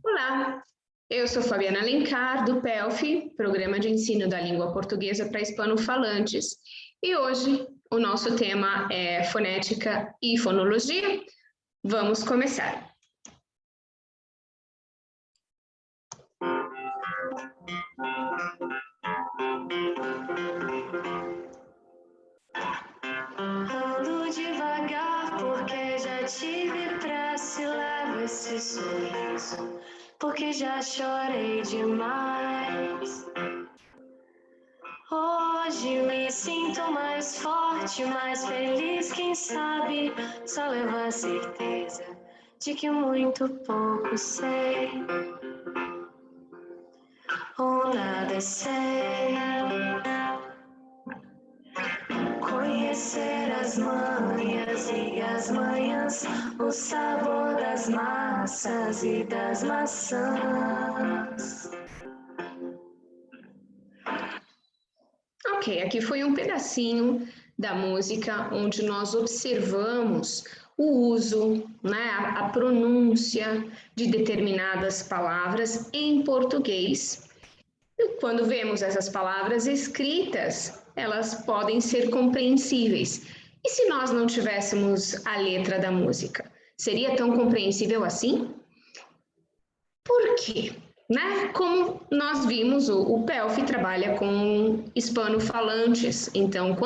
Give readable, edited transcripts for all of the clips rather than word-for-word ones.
Olá, eu sou Fabiana Alencar, do PELF, Programa de Ensino da Língua Portuguesa para Hispanofalantes. E hoje o nosso tema é fonética e fonologia. Vamos começar. Ando devagar porque já tive pressa e levo esse sorriso, porque já chorei demais. Hoje me sinto mais forte, mais feliz, quem sabe só levo a certeza de que muito pouco sei, ou nada sei. Conhecer as manhas e as manhãs, o sabor das massas e das maçãs. Ok, aqui foi um pedacinho da música onde nós observamos o uso, né, a pronúncia de determinadas palavras em português. E quando vemos essas palavras escritas, elas podem ser compreensíveis. E se nós não tivéssemos a letra da música, seria tão compreensível assim? Por quê? Né? Como nós vimos, o PELF trabalha com hispanofalantes, então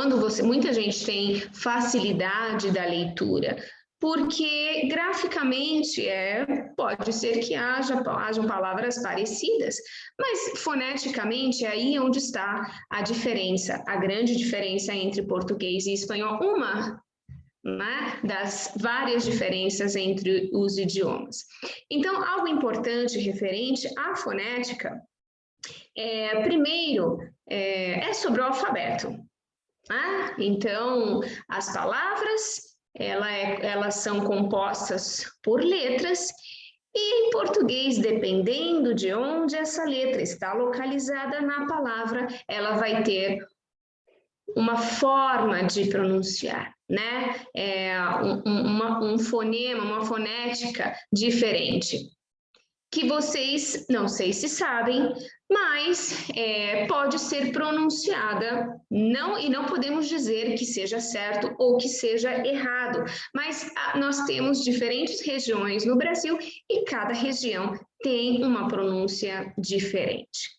muita gente tem facilidade da leitura, porque graficamente pode ser que hajam palavras parecidas, mas foneticamente é aí onde está a diferença, a grande diferença entre português e espanhol, uma, né, das várias diferenças entre os idiomas. Então, algo importante referente à fonética, primeiro, é sobre o alfabeto. Né? Então, as palavras, elas são compostas por letras, e em português, dependendo de onde essa letra está localizada na palavra, ela vai ter uma forma de pronunciar, né? Um fonema, uma fonética diferente, que vocês, não sei se sabem, mas pode ser pronunciada, e não podemos dizer que seja certo ou que seja errado, mas nós temos diferentes regiões no Brasil e cada região tem uma pronúncia diferente,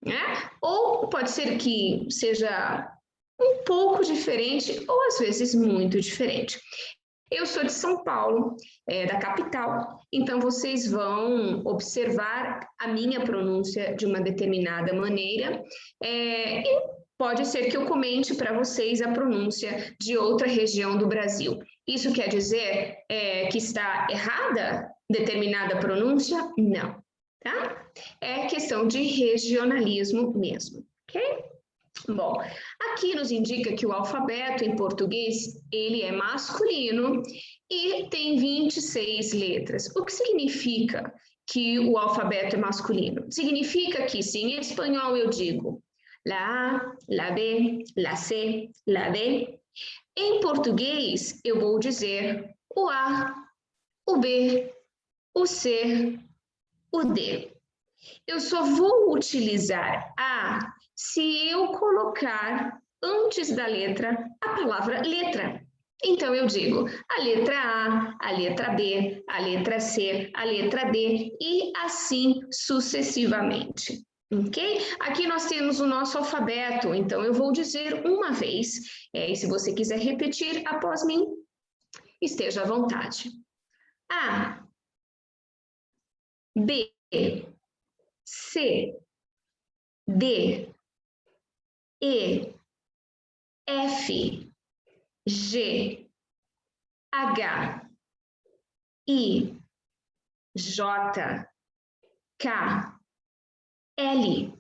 né? Ou pode ser que seja um pouco diferente ou às vezes muito diferente. Eu sou de São Paulo, da capital, então vocês vão observar a minha pronúncia de uma determinada maneira e pode ser que eu comente para vocês a pronúncia de outra região do Brasil. Isso quer dizer que está errada determinada pronúncia? Não, tá? É questão de regionalismo mesmo, ok? Bom, aqui nos indica que o alfabeto em português, ele é masculino e tem 26 letras. O que significa que o alfabeto é masculino? Significa que, se em espanhol eu digo la A, la B, la C, la D, em português eu vou dizer o A, o B, o C, o D. Eu só vou utilizar A se eu colocar antes da letra a palavra letra. Então, eu digo a letra A, a letra B, a letra C, a letra D e assim sucessivamente. Ok? Aqui nós temos o nosso alfabeto, então eu vou dizer uma vez, e se você quiser repetir após mim, esteja à vontade. A, B, C, D, E, F, G, H, I, J, K, L,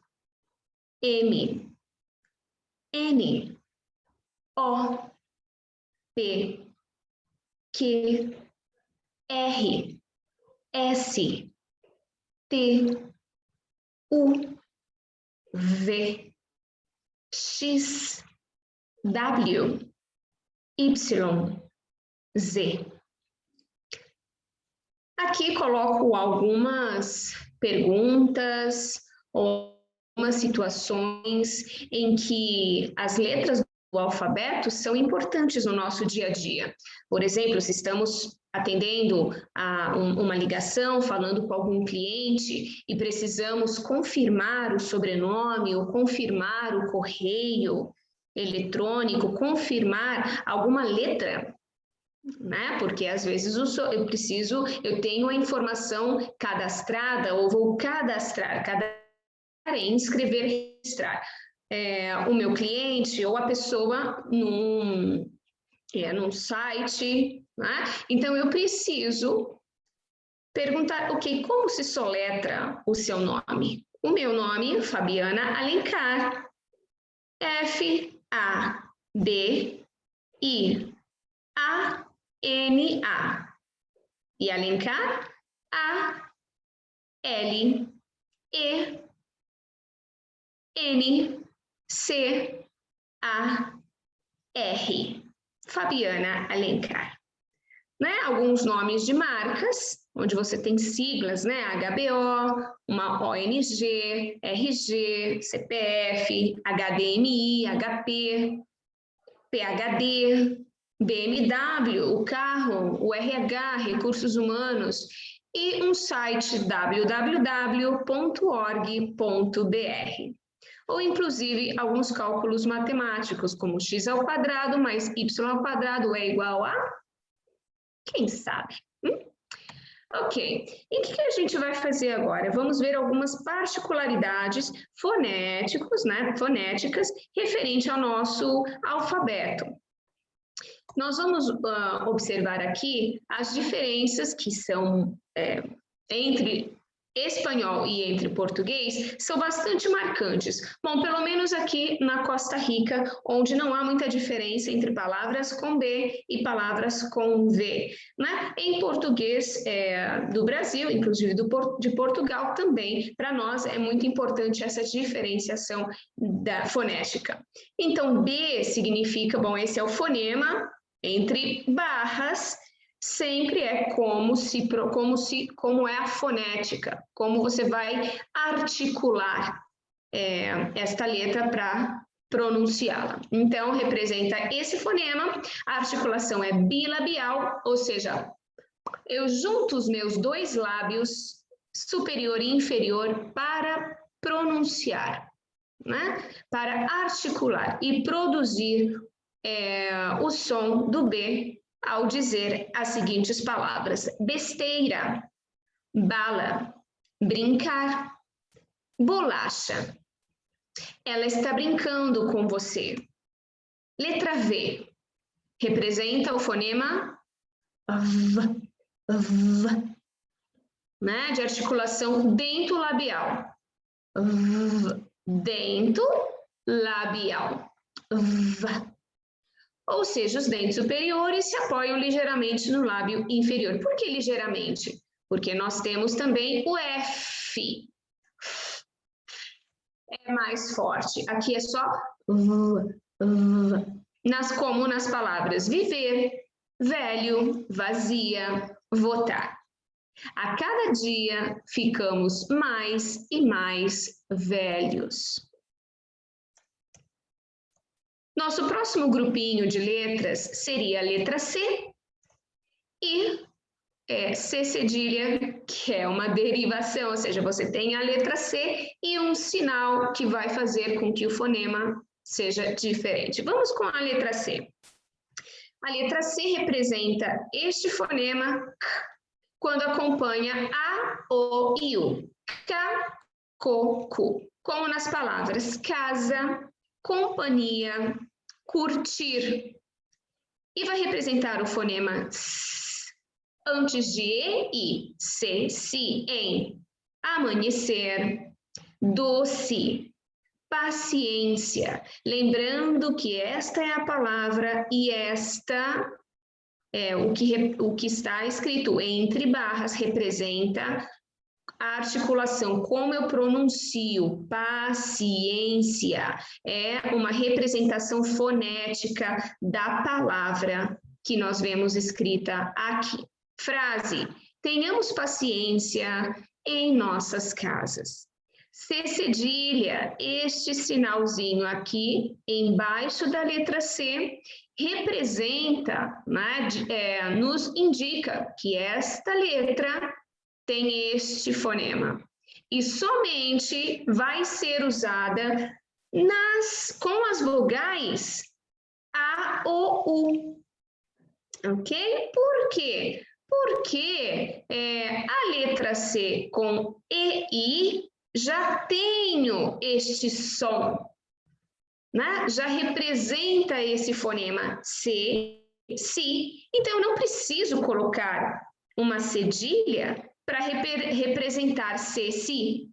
M, N, O, P, Q, R, S, T, U, V, X, W, Y, Z. Aqui coloco algumas perguntas ou algumas situações em que as letras do alfabeto são importantes no nosso dia a dia. Por exemplo, se estamos atendendo a uma ligação, falando com algum cliente e precisamos confirmar o sobrenome ou confirmar o correio eletrônico, confirmar alguma letra, né? Porque às vezes eu tenho a informação cadastrada ou vou cadastrar, inscrever, registrar o meu cliente ou a pessoa num site, né? Então eu preciso perguntar, ok, como se soletra o seu nome? O meu nome, Fabiana Alencar, F-A-B-I-A-N-A. E Alencar, A-L-E-N-C-A-R. Fabiana Alencar. Né? Alguns nomes de marcas, onde você tem siglas, né? HBO, uma ONG, RG, CPF, HDMI, HP, PHD, BMW, o carro, o RH, recursos humanos, e um site www.org.br. Ou, inclusive, alguns cálculos matemáticos, como x ao quadrado mais y ao quadrado é igual a... Quem sabe? Ok, e o que a gente vai fazer agora? Vamos ver algumas particularidades fonéticas referente ao nosso alfabeto. Nós vamos observar aqui as diferenças que são entre espanhol e entre português, são bastante marcantes. Bom, pelo menos aqui na Costa Rica, onde não há muita diferença entre palavras com B e palavras com V, né? Em português do Brasil, inclusive de Portugal também, para nós é muito importante essa diferenciação da fonética. Então, B significa, bom, esse é o fonema, entre barras, sempre é como é a fonética, como você vai articular esta letra para pronunciá-la. Então, representa esse fonema, a articulação é bilabial, ou seja, eu junto os meus dois lábios, superior e inferior, para pronunciar, né? Para articular e produzir o som do B ao dizer as seguintes palavras: besteira, bala, brincar, bolacha. Ela está brincando com você. Letra V representa o fonema V, V, né? De articulação dento-labial. V, dento-labial. V. Ou seja, os dentes superiores se apoiam ligeiramente no lábio inferior. Por que ligeiramente? Porque nós temos também o F. É mais forte. Aqui é só V, V. Como nas palavras viver, velho, vazia, votar. A cada dia ficamos mais e mais velhos. Nosso próximo grupinho de letras seria a letra C e C cedilha, que é uma derivação, ou seja, você tem a letra C e um sinal que vai fazer com que o fonema seja diferente. Vamos com a letra C. A letra C representa este fonema quando acompanha A, O e U. K, co, cu. Como nas palavras casa, companhia, curtir. E vai representar o fonema S antes de E e C, si, em amanhecer, doce, paciência. Lembrando que esta é a palavra e esta o que está escrito entre barras representa a articulação, como eu pronuncio, paciência, é uma representação fonética da palavra que nós vemos escrita aqui. Frase: tenhamos paciência, em nossas casas. C cedilha, este sinalzinho aqui embaixo da letra C, representa, né, nos indica que esta letra tem este fonema. E somente vai ser usada com as vogais A, O, U. Ok? Por quê? Porque a letra C com E, I, já tenho este som, né? Já representa esse fonema C, Si, então eu não preciso colocar uma cedilha para representar C, Si.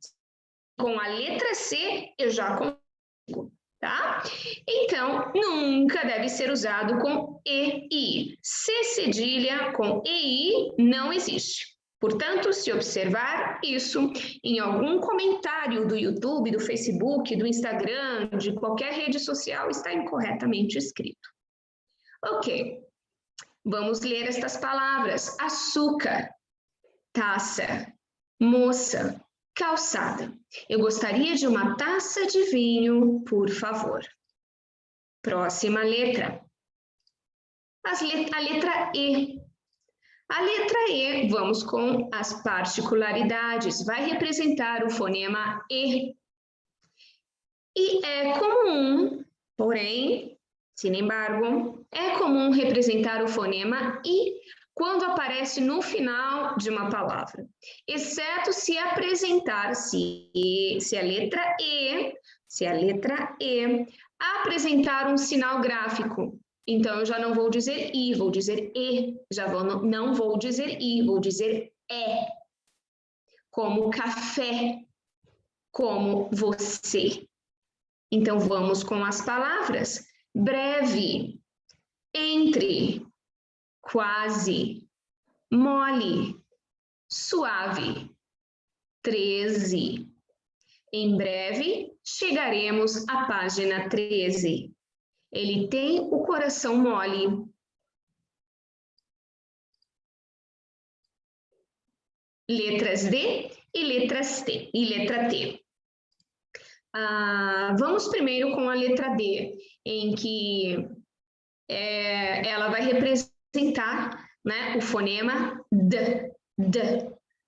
Com a letra C, eu já consigo, tá? Então, nunca deve ser usado com E, I. C cedilha com E, I não existe. Portanto, se observar isso em algum comentário do YouTube, do Facebook, do Instagram, de qualquer rede social, está incorretamente escrito. Ok, vamos ler estas palavras. Açúcar, taça, moça, calçada. Eu gostaria de uma taça de vinho, por favor. Próxima letra. A letra E. A letra E, vamos com as particularidades, vai representar o fonema E. E é comum, porém, sin embargo, é comum representar o fonema I quando aparece no final de uma palavra, exceto se apresentar, se a letra E apresentar um sinal gráfico. Então, eu já não vou dizer I, vou dizer E. Não vou dizer I, vou dizer E. Como café, como você. Então, vamos com as palavras. Breve, entre, quase, mole, suave, 13. Em breve, chegaremos à página 13. Ele tem o coração mole. Letras D e letras T, e letra T. Vamos primeiro com a letra D, em que ela vai representar, né, o fonema D.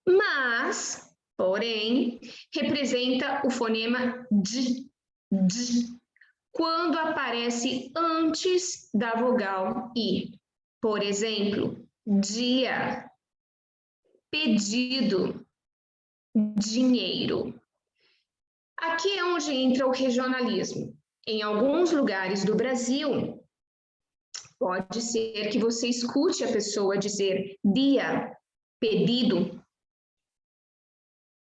Mas, porém, representa o fonema D. Quando aparece antes da vogal I. Por exemplo, dia, pedido, dinheiro. Aqui é onde entra o regionalismo. Em alguns lugares do Brasil, pode ser que você escute a pessoa dizer dia, pedido,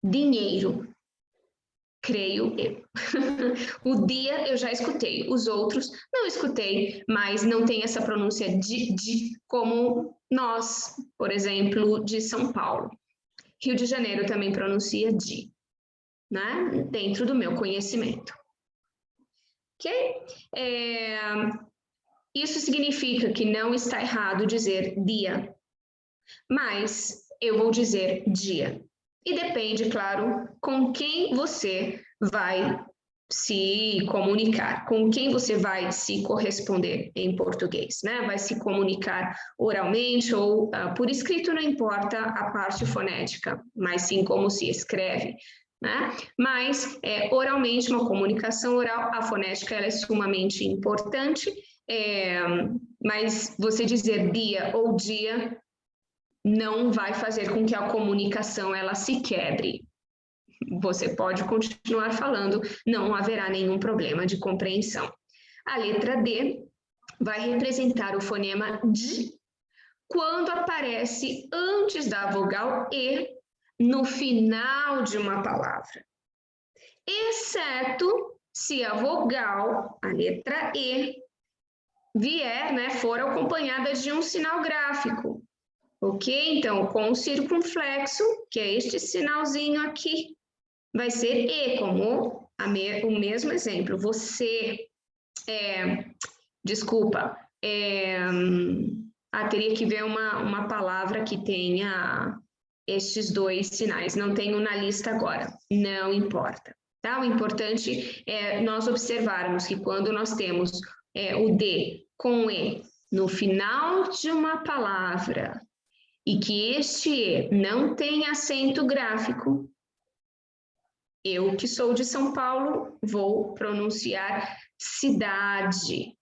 dinheiro. Creio eu. O dia eu já escutei, os outros não escutei, mas não tem essa pronúncia de como nós, por exemplo, de São Paulo. Rio de Janeiro também pronuncia de, né? Dentro do meu conhecimento. Ok? Isso significa que não está errado dizer dia, mas eu vou dizer dia. E depende, claro, com quem você vai se comunicar, com quem você vai se corresponder em português, né? Vai se comunicar oralmente ou por escrito, não importa a parte fonética, mas sim como se escreve, né? Mas oralmente, uma comunicação oral, a fonética ela é sumamente importante, mas você dizer dia ou dia não vai fazer com que a comunicação ela se quebre. Você pode continuar falando, não haverá nenhum problema de compreensão. A letra D vai representar o fonema D quando aparece antes da vogal E no final de uma palavra, exceto se a vogal, a letra E, vier, né, for acompanhada de um sinal gráfico. Ok? Então, com o circunflexo, que é este sinalzinho aqui, vai ser E, como o mesmo exemplo. Você, desculpa, teria que ver uma palavra que tenha estes dois sinais. Não tenho na lista agora, não importa. Tá? O importante é nós observarmos que quando nós temos o D com E no final de uma palavra e que este E não tem acento gráfico, eu que sou de São Paulo vou pronunciar cidade.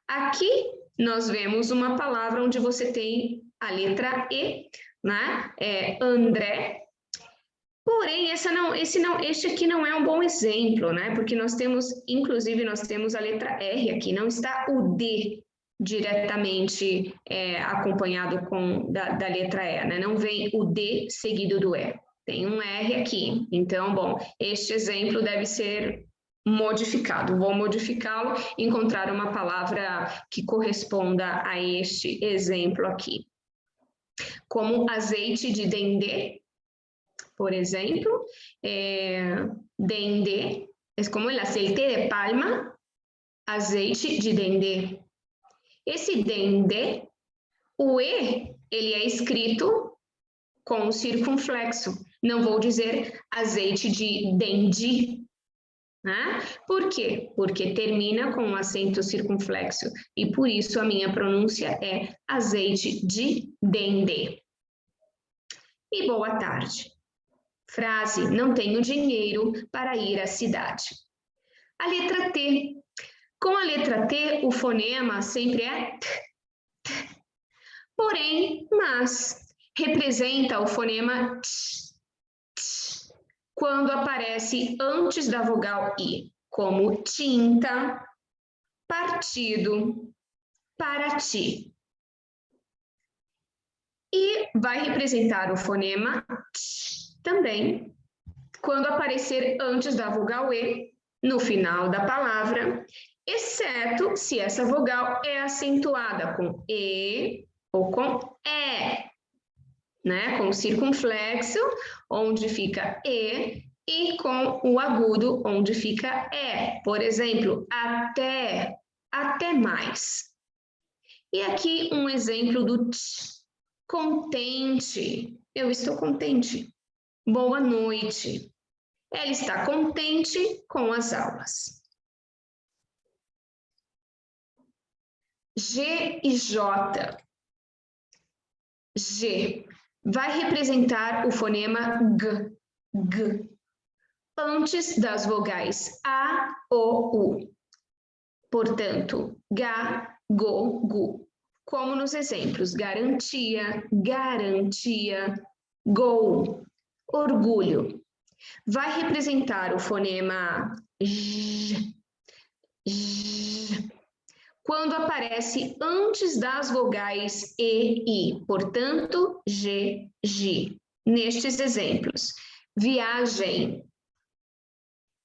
Aqui nós vemos uma palavra onde você tem a letra E, né? André. Porém, este aqui não é um bom exemplo, né? Porque nós temos, inclusive, nós temos a letra R aqui, não está o D diretamente acompanhado da letra E, né? Não vem o D seguido do E. Tem um R aqui. Então, bom, este exemplo deve ser modificado. Vou modificá-lo, encontrar uma palavra que corresponda a este exemplo aqui. Como azeite de dendê, por exemplo, dendê, é como o aceite de palma, azeite de dendê. Esse dendê, o E, ele é escrito com circunflexo. Não vou dizer azeite de dendi, né? Por quê? Porque termina com um acento circunflexo e por isso a minha pronúncia é azeite de dendê. E boa tarde. Frase, não tenho dinheiro para ir à cidade. A letra T. Com a letra T, o fonema sempre é T, T. Porém, mas, representa o fonema T, T, quando aparece antes da vogal I, como tinta, partido, para ti. E vai representar o fonema T também quando aparecer antes da vogal E, no final da palavra, exceto se essa vogal é acentuada com E ou com E, né? Com o circunflexo, onde fica E, e com o agudo, onde fica E. Por exemplo, até, até mais. E aqui um exemplo do T, contente. Eu estou contente. Boa noite. Ela está contente com as aulas. G e J. G vai representar o fonema G, G, antes das vogais A, O, U. Portanto, Ga, Go, Gu. Como nos exemplos, garantia, garantia, Go, orgulho. Vai representar o fonema J, J, quando aparece antes das vogais E, I. Portanto, G, G. Nestes exemplos, viagem,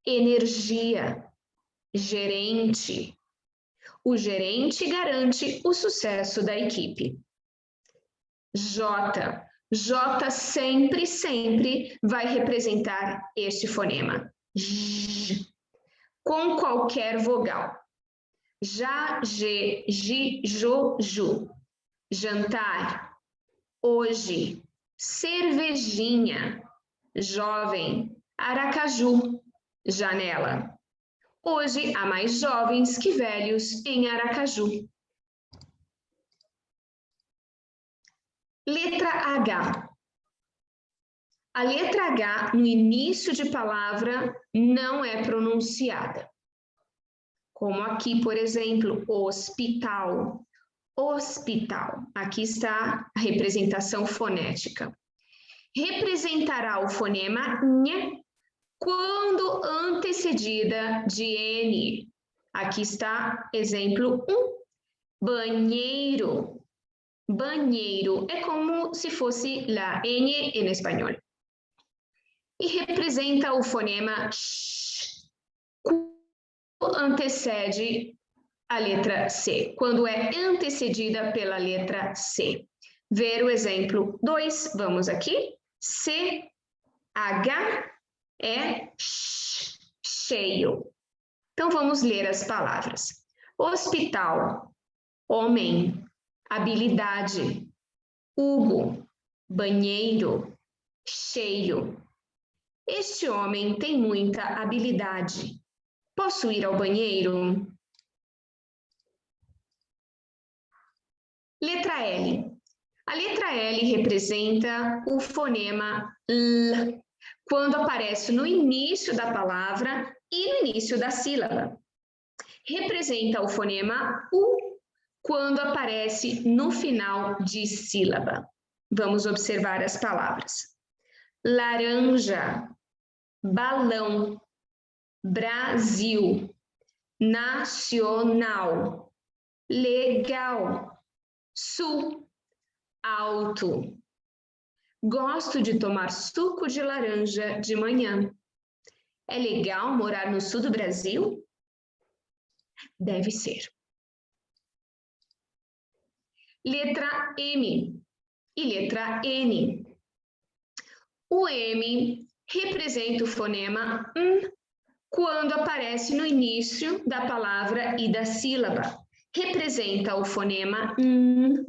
energia, gerente. O gerente garante o sucesso da equipe. J. J sempre, sempre vai representar este fonema. J, com qualquer vogal. Já, G, Gi, Jo, Ju. Jantar, hoje. Cervejinha, jovem. Aracaju, janela. Hoje há mais jovens que velhos em Aracaju. Letra H. A letra H no início de palavra não é pronunciada. Como aqui, por exemplo, hospital. Hospital. Aqui está a representação fonética. Representará o fonema N quando antecedida de N. Aqui está exemplo 1. Banheiro. Banheiro é como se fosse la N em espanhol. E representa o fonema Sh quando antecede a letra C, quando é antecedida pela letra C. Ver o exemplo 2, vamos aqui. C, H é sh, cheio. Então vamos ler as palavras. Hospital, homem. Habilidade, Hugo. banheiro, cheio. Este homem tem muita habilidade. Posso ir ao banheiro? Letra L. A letra L representa o fonema L, quando aparece no início da palavra e no início da sílaba. Representa o fonema U, quando aparece no final de sílaba. Vamos observar as palavras. Laranja, balão, Brasil, nacional, legal, sul, alto. Gosto de tomar suco de laranja de manhã. É legal morar no sul do Brasil? Deve ser. Letra M e letra N. O M representa o fonema M quando aparece no início da palavra e da sílaba. Representa o fonema N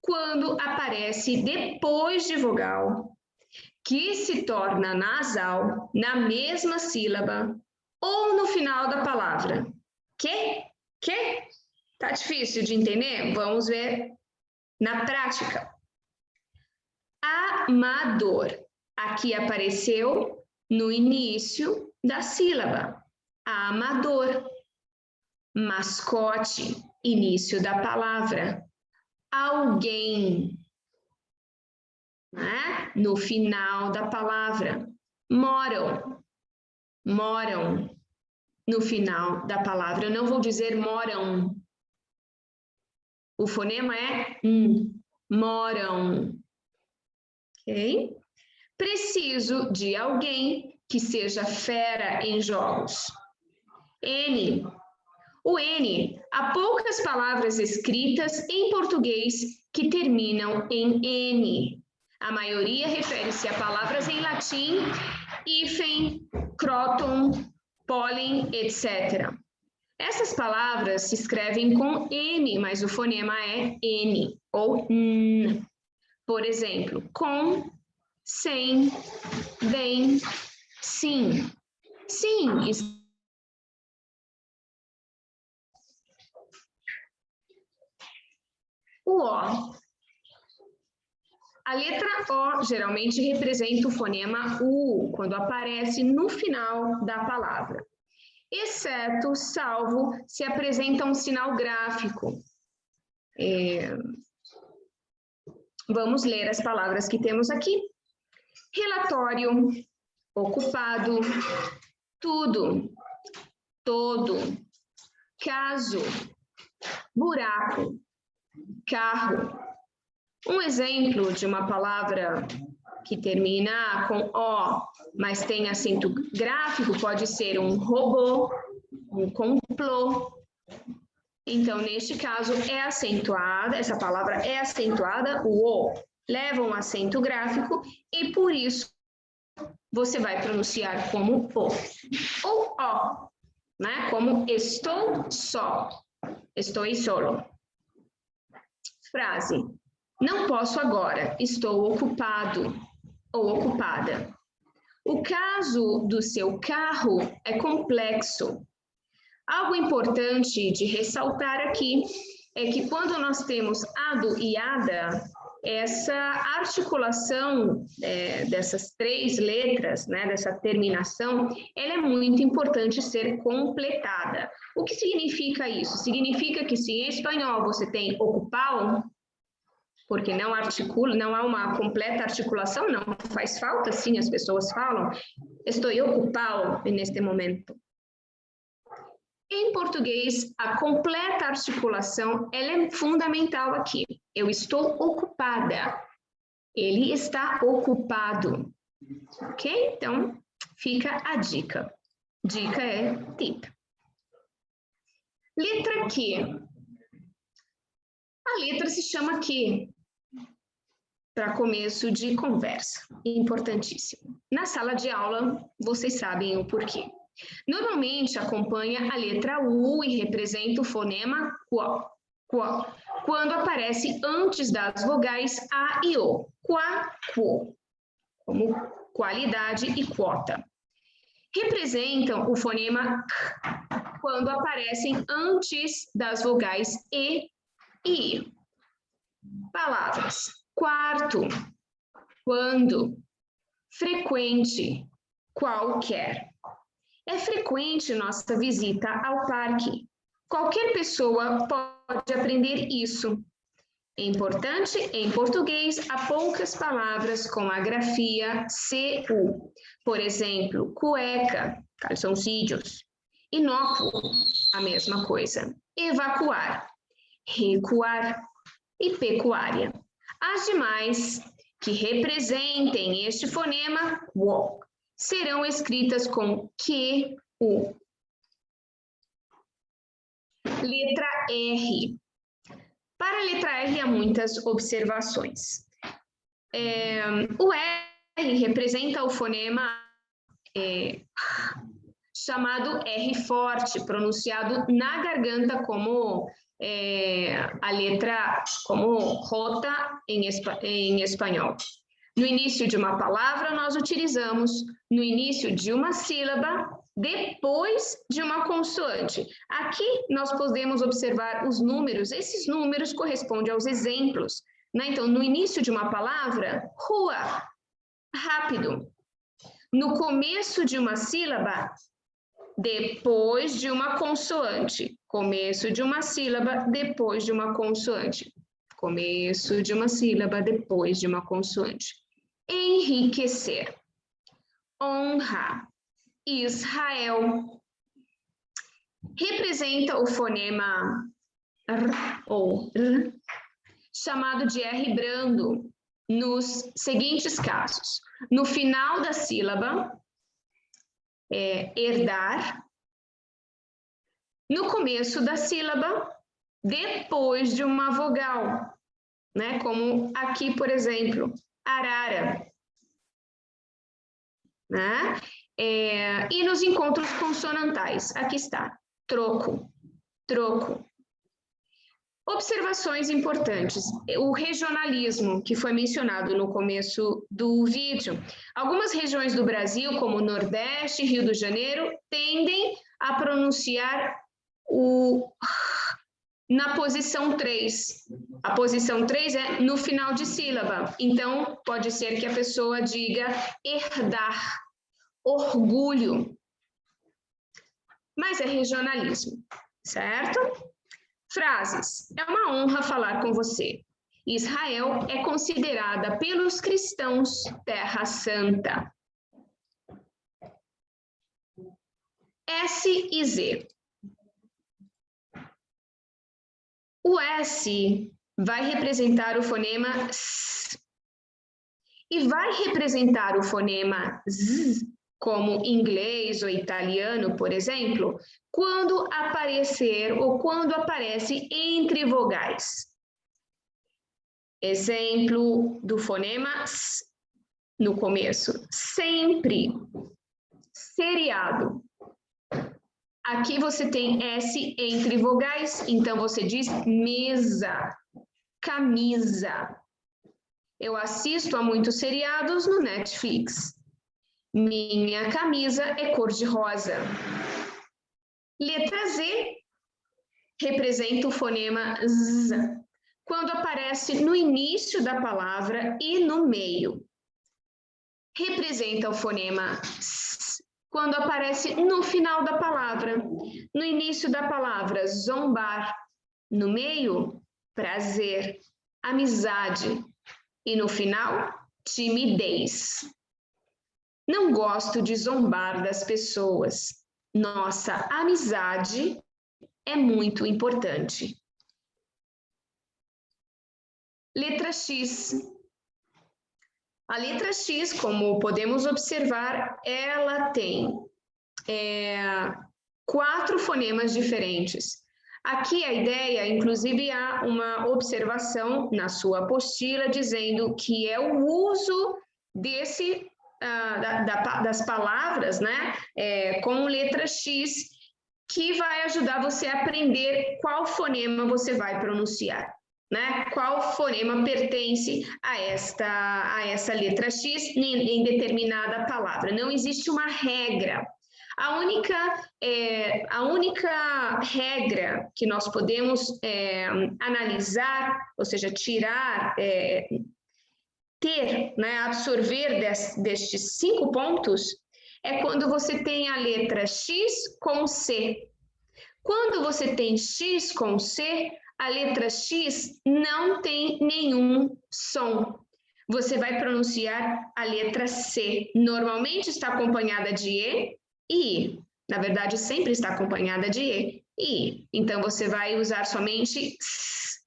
quando aparece depois de vogal, que se torna nasal na mesma sílaba ou no final da palavra. Que? Tá difícil de entender? Vamos ver na prática. Amador. Aqui apareceu no início da sílaba. Amador. Mascote. Início da palavra. Alguém. Né? No final da palavra. Moram. Moram. No final da palavra. Eu não vou dizer moram. O fonema é moram. Ok? Preciso de alguém que seja fera em jogos. N. O N, há poucas palavras escritas em português que terminam em N. A maioria refere-se a palavras em latim, hífen, cróton, pólen, etc. Essas palavras se escrevem com M, mas o fonema é N ou N. Por exemplo, com, sem, bem, sim. Sim. O O. A letra O geralmente representa o fonema U, quando aparece no final da palavra. Exceto, salvo, se apresenta um sinal gráfico. Vamos ler as palavras que temos aqui. Relatório, ocupado, tudo, todo, caso, buraco, carro. Um exemplo de uma palavra que termina com O, mas tem acento gráfico, pode ser um robô, um complô. Então, neste caso, é acentuada, essa palavra é acentuada, o O leva um acento gráfico e por isso você vai pronunciar como O. Ou O, né? Como estou só, estou solo. Frase. Não posso agora, estou ocupado ou ocupada. O caso do seu carro é complexo. Algo importante de ressaltar aqui é que quando nós temos ado e ada, essa articulação dessas três letras, né, dessa terminação, ela é muito importante ser completada. O que significa isso? Significa que se em espanhol você tem ocupar, porque não articula, não há uma completa articulação, não faz falta, sim, as pessoas falam, estou ocupado neste momento. Em português, a completa articulação, ela é fundamental aqui. Eu estou ocupada. Ele está ocupado. Ok? Então, fica a dica. Dica é tip. Letra Q. A letra se chama Q. Para começo de conversa. Importantíssimo. Na sala de aula, vocês sabem o porquê. Normalmente acompanha a letra U e representa o fonema quo. quando aparece antes das vogais A e O. Qua, quo, como qualidade e quota. Representam o fonema K quando aparecem antes das vogais E e I. Palavras: quarto, quando, frequente, qualquer. É frequente nossa visita ao parque. Qualquer pessoa pode aprender isso. É importante, em português, há poucas palavras com a grafia CU. Por exemplo, cueca, calções. Inócuo, a mesma coisa. Evacuar, recuar e pecuária. As demais, que representem este fonema, wo, serão escritas com QU. Letra R. Para a letra R há muitas observações. O R representa o fonema chamado R forte, pronunciado na garganta como a letra, como rota em espanhol. No início de uma palavra, nós utilizamos no início de uma sílaba, depois de uma consoante. Aqui nós podemos observar os números, esses números correspondem aos exemplos, né? Então, no início de uma palavra, rua, rápido. No começo de uma sílaba, depois de uma consoante. Começo de uma sílaba, depois de uma consoante. Começo de uma sílaba, depois de uma consoante. Enriquecer. Honra. Israel. Representa o fonema R ou R, chamado de R brando, nos seguintes casos. No final da sílaba, herdar. No começo da sílaba, depois de uma vogal, né? Como aqui, por exemplo, arara. Né? E nos encontros consonantais, aqui está, troco, troco. Observações importantes. O regionalismo, que foi mencionado no começo do vídeo. Algumas regiões do Brasil, como Nordeste e Rio de Janeiro, tendem a pronunciar o na posição 3. A posição 3 é no final de sílaba. Então, pode ser que a pessoa diga herdar, orgulho. Mas é regionalismo, certo? Frases. É uma honra falar com você. Israel é considerada pelos cristãos terra santa. S e Z. O S vai representar o fonema S e vai representar o fonema Z, como inglês ou italiano, por exemplo, quando aparecer ou quando aparece entre vogais. Exemplo do fonema S no começo. Sempre. Seriado. Aqui você tem S entre vogais, então você diz mesa, camisa. Eu assisto a muitos seriados no Netflix. Minha camisa é cor-de-rosa. Letra Z representa o fonema Z, quando aparece no início da palavra e no meio. Representa o fonema S, quando aparece no final da palavra. No início da palavra, zombar. No meio, prazer, amizade. E no final, timidez. Não gosto de zombar das pessoas. Nossa amizade é muito importante. Letra X. A letra X, como podemos observar, ela tem 4 fonemas diferentes. Aqui a ideia, inclusive há uma observação na sua apostila dizendo que é o uso desse, das palavras, né, com letra X, que vai ajudar você a aprender qual fonema você vai pronunciar, né? Qual fonema pertence a essa letra X em determinada palavra. Não existe uma regra. A única regra que nós podemos analisar, ou seja, tirar, ter, né, absorver destes 5 pontos, é quando você tem a letra X com C. Quando você tem X com C, a letra X não tem nenhum som. Você vai pronunciar a letra C. Normalmente está acompanhada de E e I. Na verdade, sempre está acompanhada de E e I. Então, você vai usar somente S.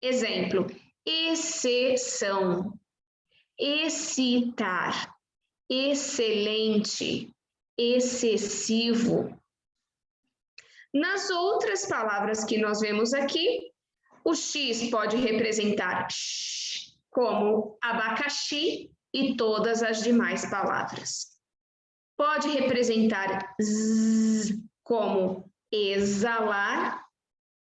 Exemplo, exceção, excitar, excelente, excessivo. Nas outras palavras que nós vemos aqui, o X pode representar X, como abacaxi e todas as demais palavras. Pode representar Z, como exalar,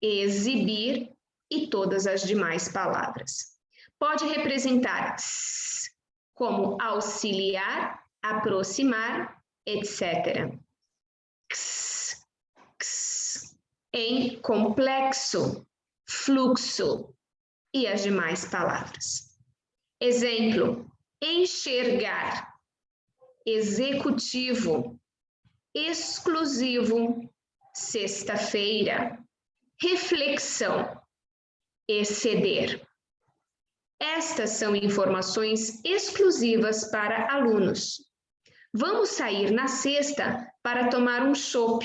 exibir e todas as demais palavras. Pode representar S, como auxiliar, aproximar, etc. X, X, em complexo, fluxo e as demais palavras. Exemplo, enxergar, executivo, exclusivo, sexta-feira, reflexão, exceder. Estas são informações exclusivas para alunos. Vamos sair na sexta para tomar um chopp.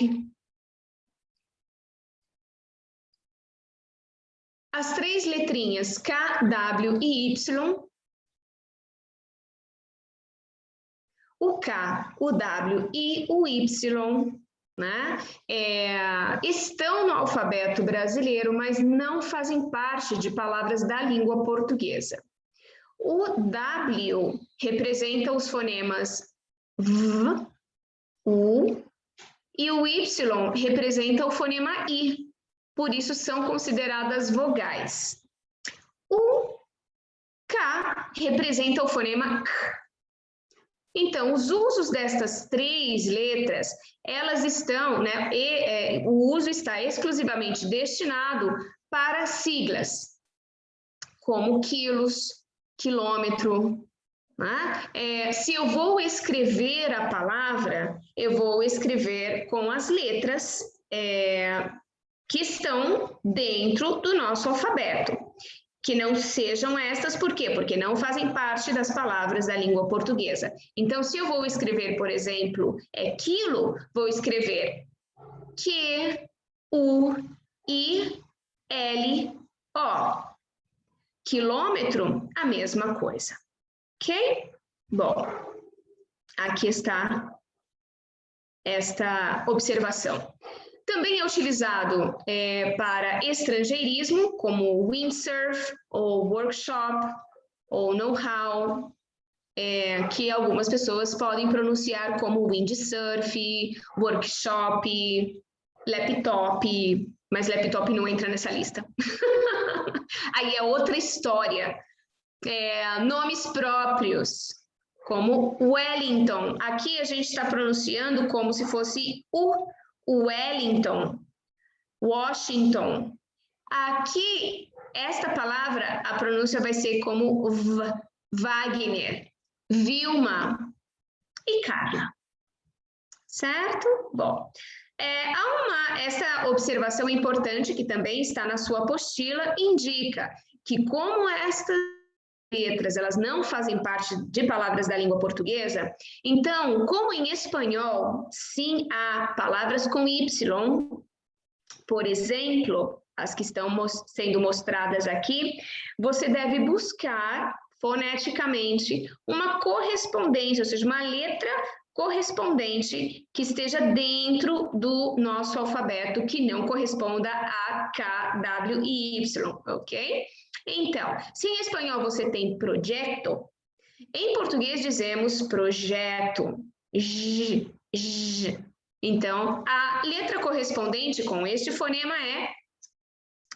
As 3 letrinhas K, W e Y, o K, o W e o Y, né, estão no alfabeto brasileiro, mas não fazem parte de palavras da língua portuguesa. O W representa os fonemas V, U, e o Y representa o fonema I, por isso são consideradas vogais. O K representa o fonema K. Então, os usos destas 3 letras, elas estão, né, o uso está exclusivamente destinado para siglas, como quilos, quilômetro. Né? Se eu vou escrever a palavra, eu vou escrever com as letras que estão dentro do nosso alfabeto. Que não sejam estas, por quê? Porque não fazem parte das palavras da língua portuguesa. Então, se eu vou escrever, por exemplo, quilo, vou escrever Q, U, I, L, O. Quilômetro, a mesma coisa. Ok? Bom, aqui está esta observação. Também é utilizado para estrangeirismo, como windsurf, ou workshop, ou know-how, que algumas pessoas podem pronunciar como windsurf, workshop, laptop, mas laptop não entra nessa lista. Aí é outra história. Nomes próprios, como Wellington. Aqui a gente está pronunciando como se fosse o Wellington, Washington. Aqui, esta palavra, a pronúncia vai ser como Wagner, Vilma e Carla. Certo? Bom, essa observação importante, que também está na sua apostila, indica que como estas letras, elas não fazem parte de palavras da língua portuguesa, então, como em espanhol, sim, há palavras com Y, por exemplo, as que estão sendo mostradas aqui, você deve buscar foneticamente uma correspondência, ou seja, uma letra correspondente que esteja dentro do nosso alfabeto, que não corresponda a K, W e Y, ok? Então, se em espanhol você tem projeto, em português dizemos projeto, Então, a letra correspondente com este fonema é,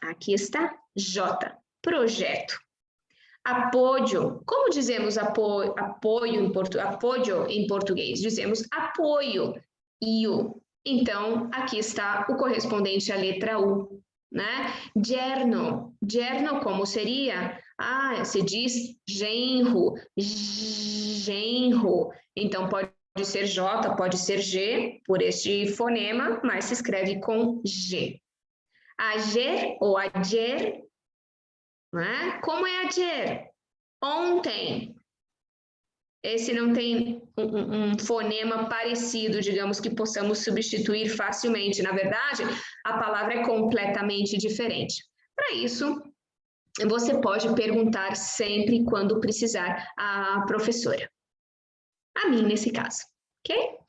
aqui está, J, projeto. Apoio, como dizemos apoio em português? Dizemos apoio, IO. Então, aqui está o correspondente à letra U, né? Yerno, como seria? Se diz genro, genro. Então, pode ser J, pode ser G, por este fonema, mas se escreve com G. Ayer ou ayer, né? Como é ayer? Ontem. Esse não tem um fonema parecido, digamos, que possamos substituir facilmente. Na verdade, a palavra é completamente diferente. Para isso, você pode perguntar sempre quando precisar à professora. A mim, nesse caso, ok?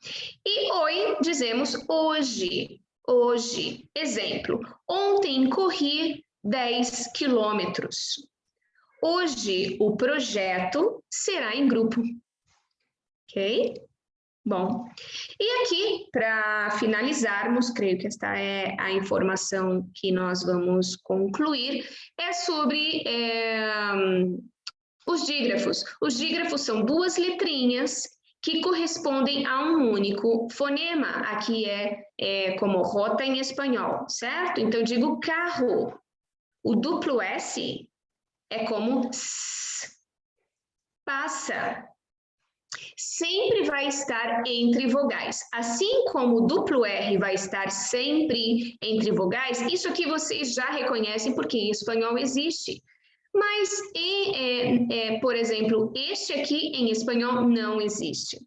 E oi, dizemos hoje. Hoje, exemplo, ontem corri 10 quilômetros. Hoje, o projeto será em grupo. Ok? Bom, e aqui, para finalizarmos, creio que esta é a informação que nós vamos concluir, é sobre os dígrafos. Os dígrafos são duas letrinhas que correspondem a um único fonema. Aqui é como rota em espanhol, certo? Então, eu digo carro. O duplo S é como S. Passa. Sempre vai estar entre vogais. Assim como o duplo R vai estar sempre entre vogais, isso aqui vocês já reconhecem porque em espanhol existe. Mas, por exemplo, este aqui em espanhol não existe.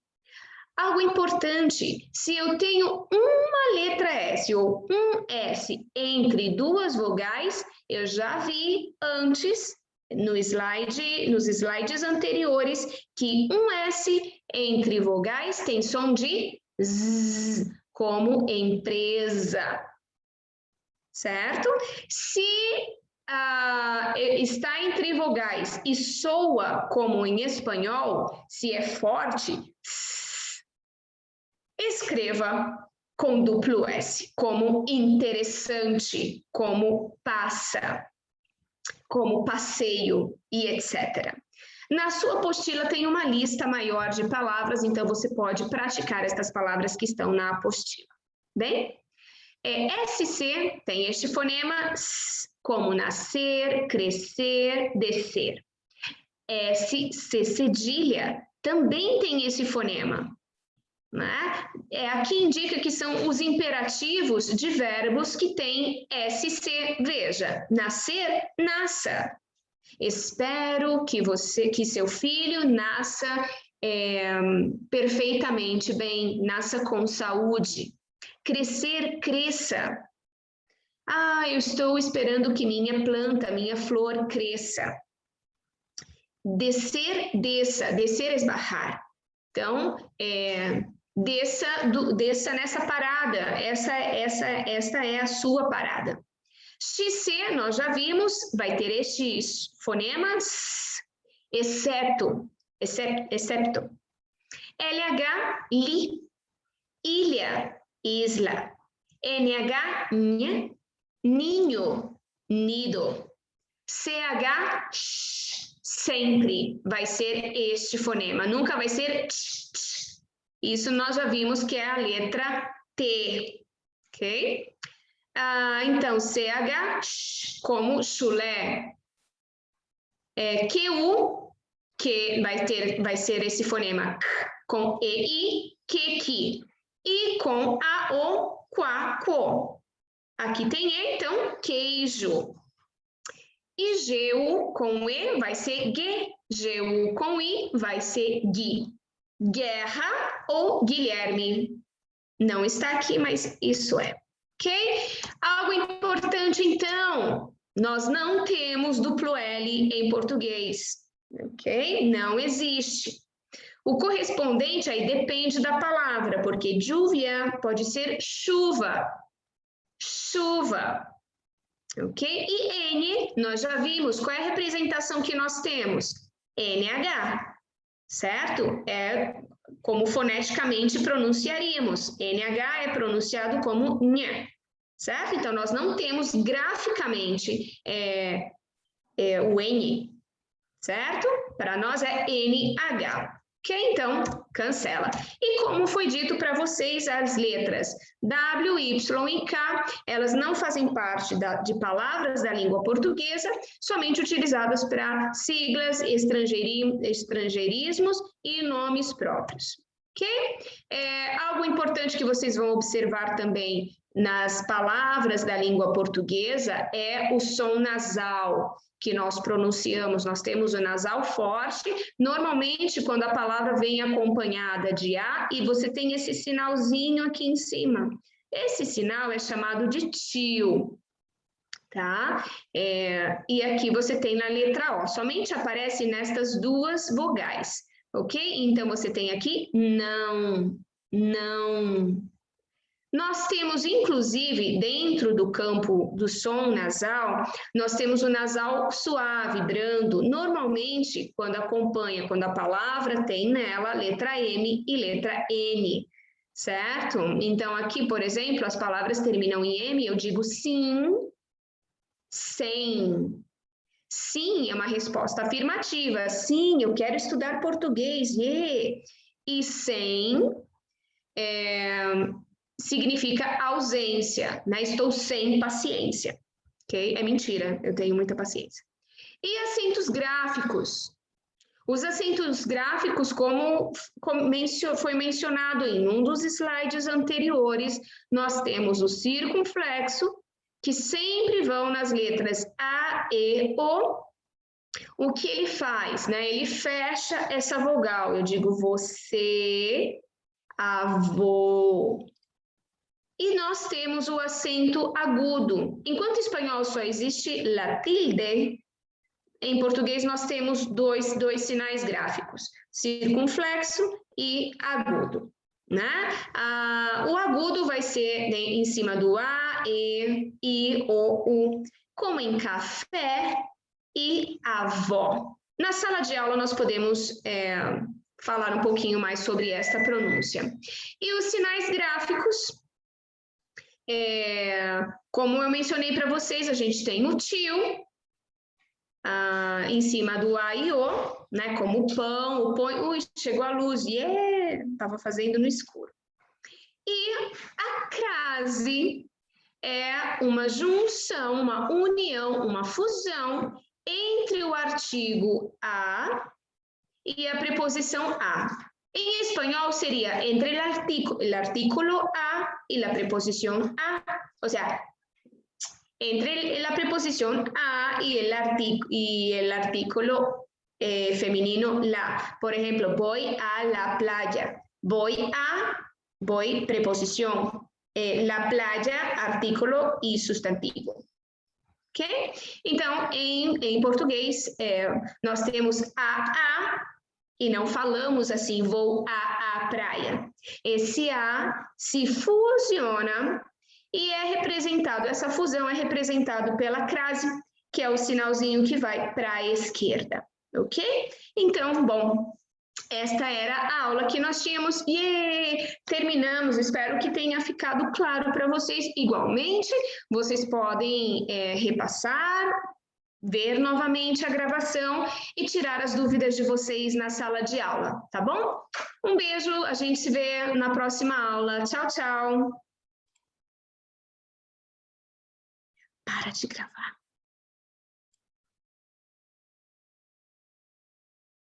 Algo importante, se eu tenho uma letra S ou um S entre duas vogais, eu já vi antes, nos slides anteriores, que um S entre vogais tem som de Z, como empresa, certo? Se está entre vogais e soa como em espanhol, se é forte, escreva com duplo S, como interessante, como passa, como passeio e etc. Na sua apostila tem uma lista maior de palavras, então você pode praticar estas palavras que estão na apostila. Bem? SC tem este fonema, como nascer, crescer, descer. SC cedilha também tem esse fonema. Né? Aqui indica que são os imperativos de verbos que têm SC. Veja, nascer, nasça. Espero que seu filho nasça perfeitamente bem, nasça com saúde. Crescer, cresça. Eu estou esperando que minha planta, minha flor cresça. Descer, desça. Descer, esbarrar. Então, desça nessa parada. Esta é a sua parada. XC, nós já vimos, vai ter estes fonemas, excepto. LH, li. Ilha, isla. NH, nha. Ninho, nido. CH, sempre vai ser este fonema. Nunca vai ser tch. Isso nós já vimos que é a letra T, ok? Então, CH, como chulé. QU, que vai ser esse fonema com EI, que. E com AO, quá, quo. Aqui tem E, então, queijo. E GU com E vai ser G. GU com I vai ser Gui. Guerra ou Guilherme. Não está aqui, mas isso é. Ok? Algo importante, então. Nós não temos duplo L em português. Ok? Não existe. O correspondente aí depende da palavra, porque lluvia pode ser chuva. Chuva. Ok? E N, nós já vimos. Qual é a representação que nós temos? NH. Certo? como foneticamente pronunciaríamos. NH é pronunciado como nha, certo? Então, nós não temos graficamente o N, certo? Para nós é NH. Ok? Então, cancela. E como foi dito para vocês, as letras W, Y e K, elas não fazem parte de palavras da língua portuguesa, somente utilizadas para siglas, estrangeirismos e nomes próprios. Ok? Algo importante que vocês vão observar também nas palavras da língua portuguesa é o som nasal que nós pronunciamos. Nós temos o nasal forte, normalmente quando a palavra vem acompanhada de A, e você tem esse sinalzinho aqui em cima. Esse sinal é chamado de tio, tá? E aqui você tem na letra O, somente aparece nestas duas vogais, ok? Então, você tem aqui não, não. Nós temos, inclusive, dentro do campo do som nasal, nós temos o nasal suave, brando, normalmente quando a palavra tem nela letra M e letra N, certo? Então, aqui, por exemplo, as palavras terminam em M, eu digo sim, sem. Sim, é uma resposta afirmativa. Sim, eu quero estudar português. Yeah. E sem significa ausência, né? Estou sem paciência, ok? É mentira, eu tenho muita paciência. E acentos gráficos. Os acentos gráficos, como foi mencionado em um dos slides anteriores, nós temos o circunflexo, que sempre vão nas letras A, E, O. O que ele faz, né? Ele fecha essa vogal. Eu digo você, avô. E nós temos o acento agudo. Enquanto em espanhol só existe la tilde, em português nós temos dois sinais gráficos, circunflexo e agudo, né? O agudo vai ser em cima do A, E, I, O, U, como em café e avó. Na sala de aula nós podemos falar um pouquinho mais sobre esta pronúncia. E os sinais gráficos, como eu mencionei para vocês, a gente tem o tio em cima do A e O, né? Como o pão, ui, chegou a luz, estava fazendo no escuro. E a crase é uma junção, uma união, uma fusão entre o artigo a e a preposição a. Em espanhol seria entre el artículo a y la preposición a, o sea, entre la preposición a y el artículo femenino la. Por ejemplo, voy a la playa. Voy, preposición. La playa, artículo e sustantivo. Ok? Então, em português, nós temos a e não falamos assim, vou à praia. Esse a se fusiona e é representado, essa fusão é representado pela crase, que é o sinalzinho que vai para a esquerda, ok? Então, bom, esta era a aula que nós tínhamos e terminamos. Espero que tenha ficado claro para vocês. Igualmente, vocês podem repassar, ver novamente a gravação e tirar as dúvidas de vocês na sala de aula, tá bom? Um beijo, a gente se vê na próxima aula. Tchau, tchau. Para de gravar.